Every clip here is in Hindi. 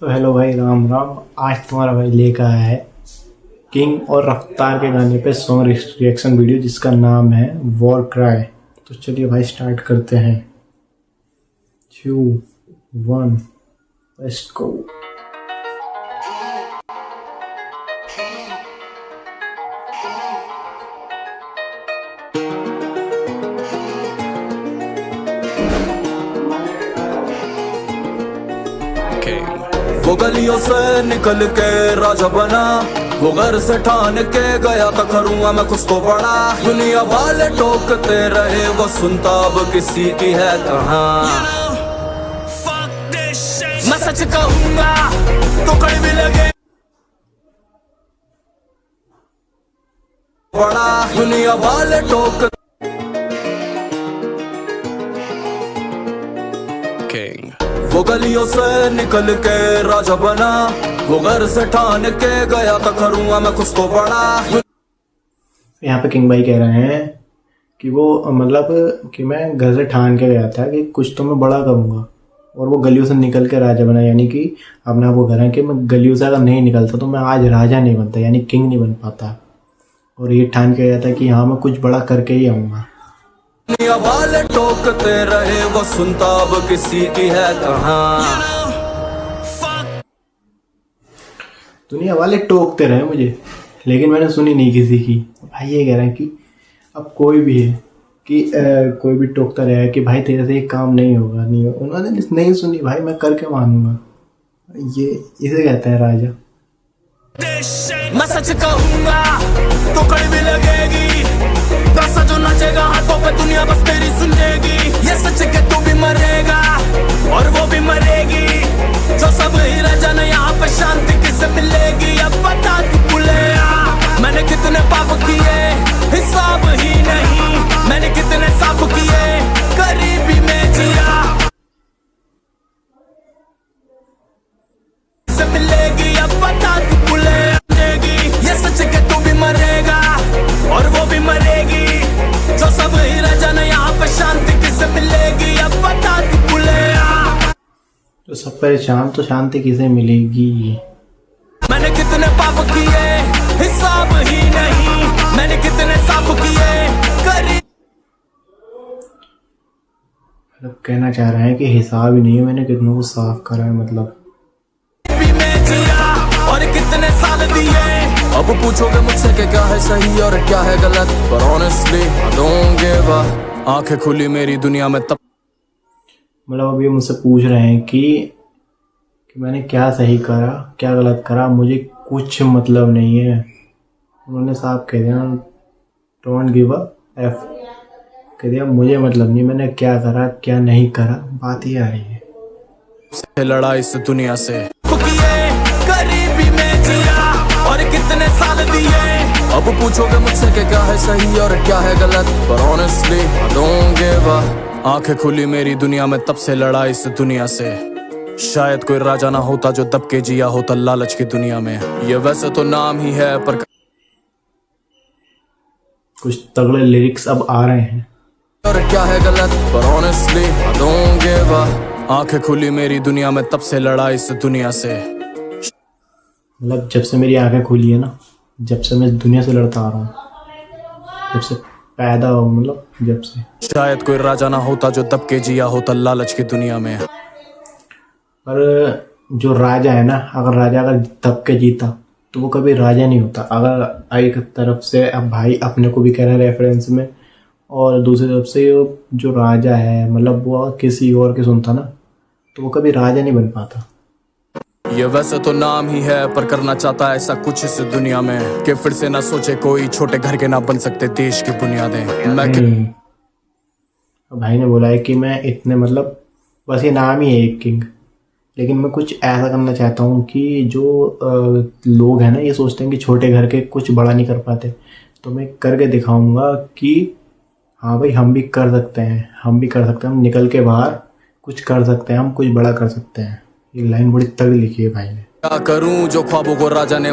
तो हेलो भाई, राम राम। आज तुम्हारा भाई लेकर आया है किंग और रफ्तार के गाने पे सॉन्ग रिएक्शन वीडियो जिसका नाम है वॉर क्राई। तो चलिए भाई स्टार्ट करते हैं। 2 1 लेट्स गो। वो गलियों से निकल के राजा बना, वो घर से ठान के गया था करूंगा मैं कुछ तो बड़ा। दुनिया वाले टोकते रहे, वो सुनता अब किसी की है कहाँ। मैं सच कहूंगा तो कड़वी लगे बड़ा। दुनिया वाले टोक वो गलियों से निकल के राजा बना, वो घर से ठान के गया था करूंगा मैं कुछ तो बड़ा। यहाँ पे किंग भाई कह रहे हैं कि वो मतलब कि मैं घर से ठान के गया था कि कुछ तो मैं बड़ा करूंगा, और वो गलियों से निकल के राजा बना। यानी कि अपने आप को कह रहे हैं कि मैं गलियों से अगर नहीं निकलता तो मैं आज राजा नहीं बनता, यानी किंग नहीं बन पाता। और ये ठान के गया था कि हाँ मैं कुछ बड़ा करके ही आऊँगा। दुनिया वाले टोकते रहे, वो सुनता अब किसी की है कहाँ। दुनिया वाले टोकते रहे मुझे, लेकिन मैंने सुनी नहीं किसी की। भाई ये कह रहे हैं कि अब कोई भी है कि कोई भी टोकता रहे कि भाई तेरे से ये काम नहीं होगा, नहीं होगा। उन्होंने नहीं सुनी भाई, मैं करके मानूंगा। ये इसे कहते हैं राजा। मैं सच कहूंगा तो कड़वी लगेगी, पैसा जो नाचेगा हाथों पे दुनिया बस तेरी सुनेगी। ये सच के तू भी मरेगा और वो भी मरेगी, जो सब ही राजा ने यहाँ पे शांति किसे मिलेगी। अब पता तू भूलेगा मैंने कितने पाप किए, हिसाब ही नहीं मैंने कितने साफ किए, गरीबी में जिया से मिलेगी। अब पता तू भूलेगी, ये सच के तू भी मरेगा और वो भी मरेगी, जो सब ही राजा ने यहाँ पे शांति किसे मिलेगी। अब पता तू भूलेगा तो सब परेशान तो शांति किसे मिलेगी। मैंने कितने पाप किए, हिसाब ही नहीं मैंने कितने साफ किए, गरीब मतलब कहना चाह रहे हैं कि हिसाब ही नहीं है, मैंने कितनों को साफ करा है। मतलब में जिया और कितने साल दिए। अब पूछोगे मुझसे कि क्या है सही और क्या है गलत, पर honestly I don't give a. आंखें खुली मेरी दुनिया में तब, मतलब अभी मुझसे पूछ रहे हैं कि मैंने क्या सही करा क्या गलत करा, मुझे कुछ मतलब नहीं है। उन्होंने साफ कह दिया, डोंट गिव अ एफ कह दिया, मुझे मतलब नहीं मैंने क्या करा क्या नहीं करा। बात ही आ रही है लड़ा इस दुनिया से, गरीबी में जिया और कितने साल दिए। अब पूछोगे मुझसे कि क्या है सही और क्या है गलत, पर honestly I don't give a. आंखें खुली मेरी दुनिया में तब से लड़ा इस दुनिया से। शायद कोई राजा ना होता जो दब के जिया होता लालच की दुनिया में। ये वैसे तो नाम ही है पर कुछ तगड़े लिरिक्स अब आ रहे हैं। और क्या है गलत, पर honestly I don't give a. आंखें खुली मेरी दुनिया में तब से लड़ा इस दुनिया से। मतलब जब से मेरी आंखें खुली है ना, जब से मैं दुनिया से लड़ता आ रहा हूँ, जब से पैदा हो, मतलब जब से। शायद कोई राजा ना होता जो दब के जिया होता लालच की दुनिया में। पर जो राजा है ना, अगर दब के जीता तो वो कभी राजा नहीं होता। अगर एक तरफ से अब भाई अपने को भी कह रहे हैं रेफरेंस में, और दूसरी तरफ से जो राजा है मतलब वो किसी और के सुनता ना, तो वो कभी राजा नहीं बन पाता। ये वैसे तो नाम ही है पर करना चाहता है ऐसा कुछ इस दुनिया में कि फिर से ना सोचे कोई छोटे घर के ना बन सकते देश की बुनियादें। भाई ने बोला है कि मैं इतने मतलब बस ये नाम ही है एक किंग, लेकिन मैं कुछ ऐसा करना चाहता हूँ कि जो लोग हैं ना ये सोचते हैं कि छोटे घर के कुछ बड़ा नहीं कर पाते, तो मैं करके दिखाऊंगा कि हाँ भाई हम भी कर सकते हैं, हम हम निकल के बाहर कुछ कर सकते हैं, हम कुछ बड़ा कर सकते हैं। ये लाइन बड़ी तगड़ी लिखी है भाई ने। क्या करूं जो ख्वाबों को राजा ने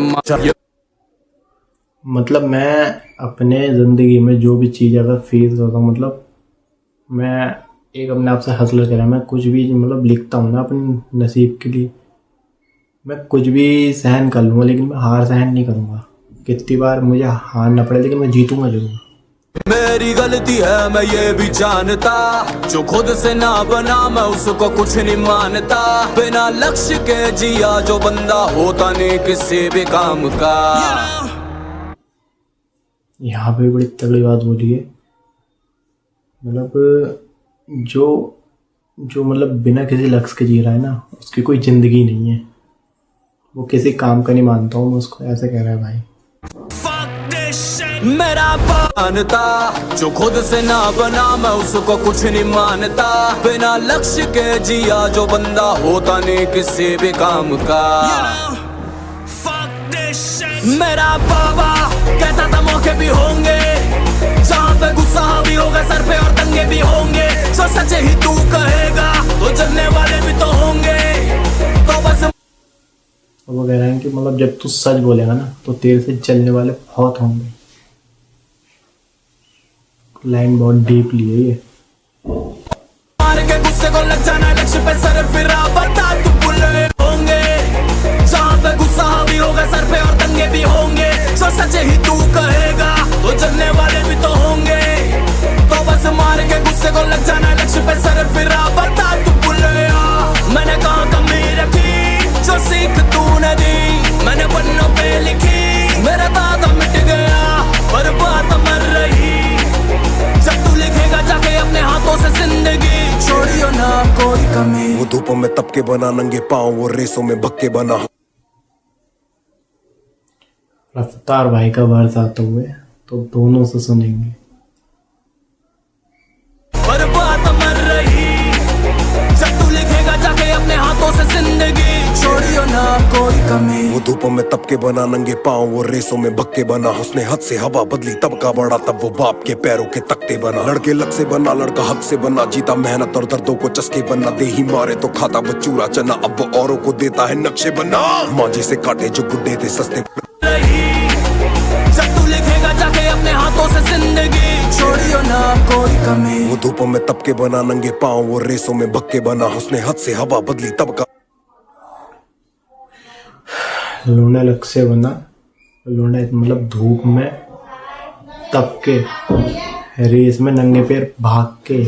मतलब मैं अपने ज़िंदगी में जो भी चीज़ अगर फेस करता हूँ, मतलब मैं एक अपने आप से हसल करा, मैं कुछ भी मतलब लिखता हूँ ना अपने नसीब के लिए, मैं कुछ भी सहन कर लूँगा लेकिन मैं हार सहन नहीं करूँगा। कितनी बार मुझे हारना पड़े लेकिन मैं जीतूंगा जरूर। मेरी गलती है मैं ये भी जानता, जो खुद से ना बना मैं उसको कुछ नहीं मानता। बिना लक्ष्य के जिया जो बंदा होता नहीं किसी भी काम का। यहाँ पे बड़ी तगड़ी बात बोली है। मतलब जो मतलब बिना किसी लक्ष्य के जी रहा है ना, उसकी कोई जिंदगी नहीं है। वो किसी काम का नहीं मानता हूँ मैं उसको, ऐसे कह रहा है भाई। मेरा मानता, जो खुद से ना बना मैं उसको कुछ नहीं मानता। बिना लक्ष्य के जिया जो बंदा होता नहीं किसी भी काम का। मेरा बाबा कहता था मौके भी होंगे, जहाँ पे गुस्सा भी होगा सर पे और दंगे भी होंगे। जो सच ही तू कहेगा तो जलने वाले भी तो होंगे। तो बस वो कह रहे हैं कि मतलब जब तू सच बोलेगा ना तो तेरे से जलने वाले बहुत होंगे। लाइन बहुत डीपली है ये। मार के गुस्से को लग जाना लक्ष्य पे सर फिरा, बता तू बुले होंगे। जहाँ पे गुस्सा भी होगा सर पे और दंगे भी होंगे। जो सच ही तू कहेगा तो जलने वाले भी तो होंगे। तो बस मार के गुस्से को लग जाना लक्ष्य पे सर फिरा, बता तू बुले। मैंने कहा कमी रखी जो सीख तूने दी, मैंने पन्नों पे लिखी। मेरा दादा मिट गया पर बात मर रही। जब तू लिखेगा जाके अपने हाथों से जिंदगी, छोड़ियो ना कोई कमी। वो धूपों में तपके बना नंगे पाँव, वो रेसों में भक्के बना। रफ्तार भाई का वर्ष आते हुए तो दोनों से सुनेंगे। पर बात मर रही। जब तू लिखेगा जाके अपने हाथों से जिंदगी, छोड़ियो ना कोई कमी। वो धूपों में तपके बना नंगे पाँव, वो रेसों में भक्के बना। उसने हद से हवा बदली तब का बड़ा, तब वो बाप के पैरों के तख्ते बना। लड़के लक से बना, लड़का हक से बना। जीता मेहनत और दर्दों को चस्के बना। दे ही मारे तो खाता वो चूरा चना, अब वो औरों को देता है नक्शे बना। मांझे से काटे जो गुड्डे थे सस्ते। जब तू लिखेगा जाके अपने हाथों से जिंदगी, छोड़ियो ना कोई कमी। वो धूपों में तपके बना नंगे पाँव, वो रेसों में भक्के बना। उसने हद से हवा बदली तब का। लौंडा लक से बना, लौंडा मतलब धूप में तप के, रेस में नंगे पैर भाग के,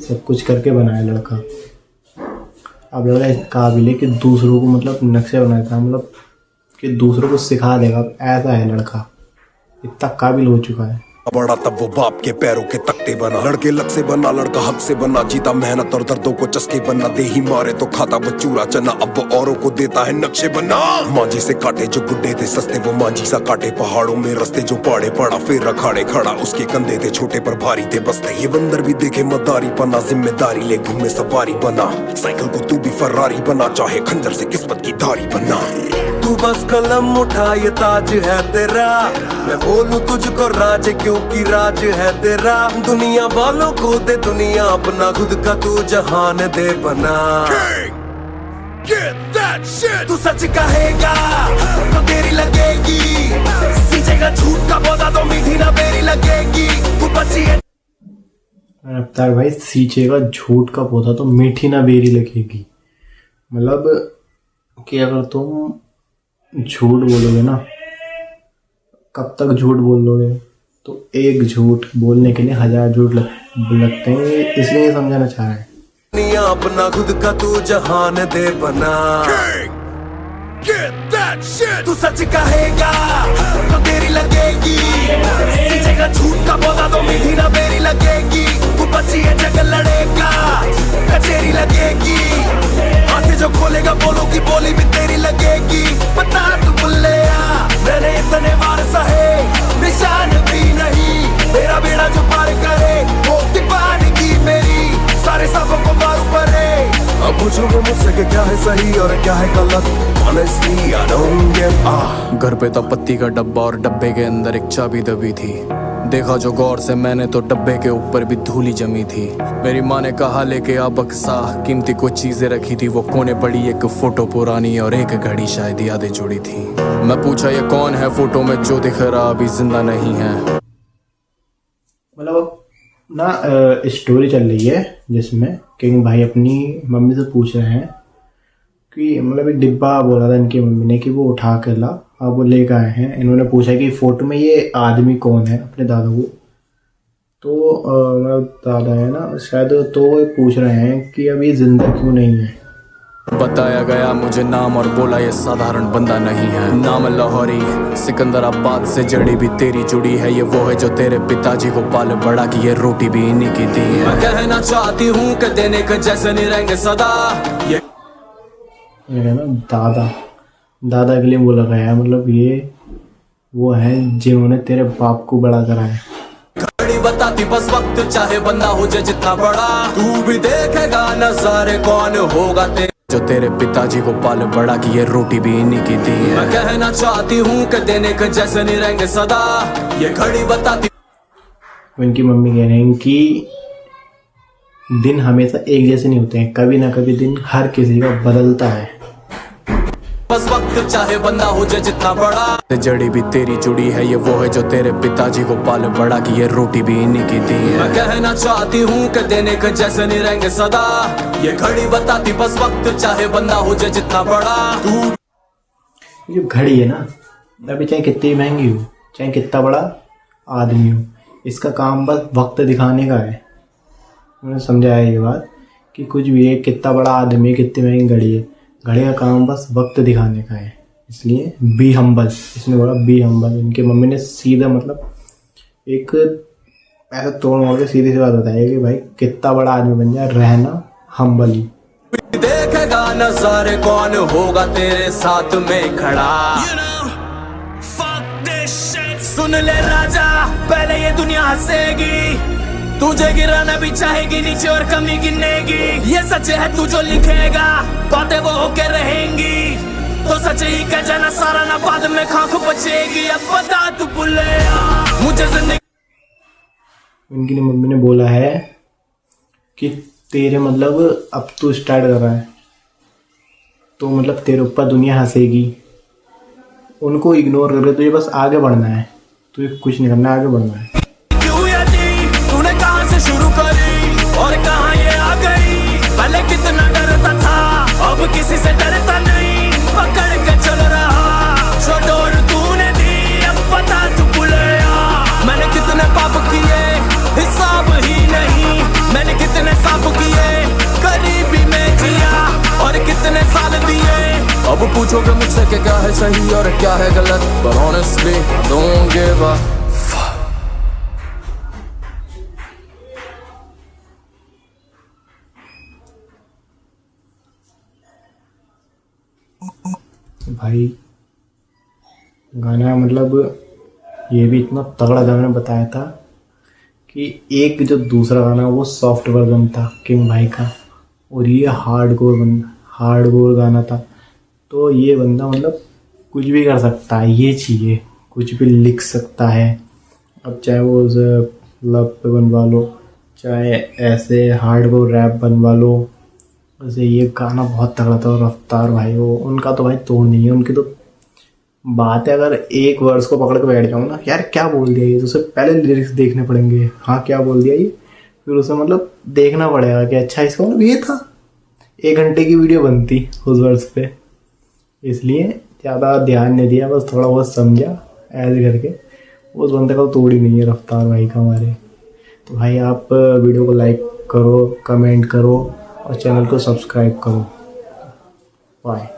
सब कुछ करके बनाया लड़का। अब लड़का इस काबिल है कि दूसरों को मतलब नक्शे बनाया था, मतलब कि दूसरों को सिखा देगा। अब ऐसा है लड़का, इतना काबिल हो चुका है। बड़ा तब वो बाप के पैरों के तख्ते बना। लड़के लक से बना, लड़का हक से बना। जीता मेहनत और दर्दों को चस्के बना। दे ही मारे तो खाता वो चूरा चना, अब वो औरों को देता है नक्शे बना। मांझे से काटे जो गुड्डे थे सस्ते, वो मांझी सा काटे पहाड़ों में रस्ते। जो पाड़े पड़ा फिर अखाड़े खड़ा, उसके कंधे थे छोटे पर भारी थे बस्ते। ये बंदर भी देखे मदारी पना, जिम्मेदारी ले घूमे सवारी बना। साइकिल को तू भी फरारी बना, चाहे खंजर से किस्मत की धारी बना। तू बस कलम उठा ये ताज है तेरा, मैं बोलूं तुझको राज क्योंकि राज है तेरा। दुनिया वालों को दे दुनिया अपना, खुद का तू जहान दे बना। तू सच कहेगा तो तेरी लगेगी, सींचेगा झूठ का पौधा तो मीठी ना बेरी लगेगी। तू बची है रफ्तार भाई, सींचेगा झूठ का पौधा तो मीठी ना बेरी लगेगी। मतलब कि अगर तुम झूठ बोलोगे ना, कब तक झूठ बोल लोगे? तो एक झूठ बोलने के लिए 1000 झूठ लगते हैं, इसलिए ये समझाना चाह रहे हैं। दुनिया अपना खुद का तू जहान दे बना। तू सच कहेगा तो तेरी लगेगी, सींचेगा झूठ का पौधा तो मीठी ना बेरी लगेगी। तू बची है जग लड़ेगा, कचेरी लगेगी। हाथ जो खोलेगा बोलो की बोली भी तेरी लगेगी। बता तू बुल्लेया मैंने इतने बार सहे, निशान भी नहीं मेरा बेड़ा जो पार करे वो दीवानगी मेरी। सारे सबों को मारू परे, अब पूछोगे मुझसे कि क्या है सही और क्या है गलत। Honestly, I don't give a। घर पे था पत्ती का डब्बा और डब्बे के अंदर एक चाबी दबी थी। देखा जो गौर से मैंने तो डब्बे के ऊपर भी धूली जमी थी। मेरी माँ ने कहा लेके आ बक्सा, कीमती कुछ चीजें रखी थी। वो कोने पड़ी एक फोटो पुरानी और एक घड़ी शायद यादें जुड़ी थी। मैं पूछा ये कौन है फोटो में जो दिख रहा अभी जिंदा नहीं है। मतलब ना स्टोरी चल रही है जिसमें किंग भाई अपनी मम्मी से पूछ रहे हैं कि मतलब एक डिब्बा बोला था इनकी मम्मी ने कि वो उठा कर ला, अब वो लेकर आए हैं। इन्होंने पूछा कि फोटो में ये आदमी कौन है अपने दादा को, तो मतलब दादा है ना शायद, तो वो पूछ रहे हैं कि अब ये जिंदा क्यों नहीं है। बताया गया मुझे नाम और बोला ये साधारण बंदा नहीं है। नाम लाहौरी सिकंदराबाद से जड़ी भी तेरी जुड़ी है। ये वो है जो तेरे पिताजी को पाले बड़ा की, ये रोटी भी इन्हीं की दी है। मैं कहना चाहती हूँ कि देने के जैसे नहीं रहेंगे सदा। ये है ना दादा के लिए बोला गया है, मतलब ये वो है जिन्होंने तेरे बाप को बड़ा करा है। घड़ी बताती बस वक्त, चाहे बंदा हो जाए जितना बड़ा, तू भी देखेगा नजारे कौन होगा तेरे जो तेरे पिताजी को पाले बड़ा की, ये रोटी भी इन्हीं की दी है। मैं कहना चाहती हूँ कि देने के जैसे नहीं रहेंगे सदा। ये घड़ी बताती उनकी मम्मी कह रहे हैं कि दिन हमेशा एक जैसे नहीं होते हैं, कभी ना कभी दिन हर किसी का बदलता है। बस वक्त, चाहे बंदा हो जाए जितना बड़ा, जड़ी भी तेरी जुड़ी है। ये वो है जो तेरे पिताजी को पाले बड़ा की, ये रोटी भी इन्हीं की दी है। मैं कहना चाहती हूँ कि देने के जैसे नहीं रहेंगे सदा। ये घड़ी बताती बस वक्त, चाहे बंदा हो जाए जितना बड़ा। तू जो घड़ी है ना, अभी चाहे कितनी महंगी हो, चाहे कितना बड़ा आदमी हो, इसका काम बस वक्त दिखाने का है। उन्होंने समझाया ये बात कि कुछ भी है, कितना बड़ा आदमी है, कितनी महंगी घड़ी है, घड़ी का काम बस वक्त दिखाने का है। इसलिए बी हम्बल, इसने बोला बी हम्बल। इनके मम्मी ने सीधा मतलब एक ऐसा तोड़ मोड़ के सीधी सी बात बताई कि भाई कितना बड़ा आदमी बन जाए, रहना हम्बल ही। देखेगा नजारे कौन होगा तेरे साथ में खड़ा। सुन ले राजा, पहले ये दुनिया हंसेगी, तुझे गिराना भी चाहेगी नीचे और कमी गिनेगी। ये सच है तू जो लिखेगा, बातें वो होके रहेंगी, तो सच ही कह जाना सारा ना बाद में खाक बचेगी। अब बता तू भूले मुझे जिंदगी। इनकी मम्मी ने बोला है कि तेरे मतलब अब तू स्टार्ट कर रहा है तो मतलब तेरे ऊपर दुनिया हंसेगी, उनको इग्नोर करके तुझे बस आगे बढ़ना है, तुझे कुछ नहीं करना, आगे बढ़ना है। तूने कहां से शुरू करी और कहां ये आ गई, पहले कितना डरता था अब किसी से डरता नहीं, पकड़ के चल रहा जो डोर तूने दी। अब पता तू भूलेगा मैंने कितने पाप किए हिसाब ही नहीं, मैंने कितने साफ किए गरीबी में जिया और कितने साल दिए। अब पूछोगे मुझसे कि क्या है सही और क्या है गलत, but honestly I don't give a fuck। भाई गाना मतलब ये भी इतना तगड़ा था, मैंने बताया था कि एक जो दूसरा गाना वो सॉफ्ट वर्जन था किंग भाई का, और ये हार्डकोर गाना था। तो ये बंदा मतलब कुछ भी कर सकता है, ये चाहिए कुछ भी लिख सकता है। अब चाहे वो लव पे बनवा लो, चाहे ऐसे हार्डकोर रैप बनवा लो, वैसे ये गाना बहुत तगड़ा था। और रफ्तार भाई वो उनका तो भाई तोड़ नहीं है, उनकी तो बात है। अगर एक वर्ड्स को पकड़ के बैठ जाऊँ ना, यार क्या बोल दिया ये, तो उससे पहले लिरिक्स देखने पड़ेंगे, हाँ क्या बोल दिया ये, फिर उसे मतलब देखना पड़ेगा कि अच्छा इसका मतलब ये था। 1 घंटे की वीडियो बनती उस वर्ड्स पे, इसलिए ज़्यादा ध्यान नहीं दिया, बस थोड़ा बहुत समझा ऐसे करके। उस बंदे का तोड़ ही नहीं है रफ्तार भाई का हमारे। तो भाई आप वीडियो को लाइक करो, कमेंट करो और चैनल को सब्सक्राइब करो। बाय।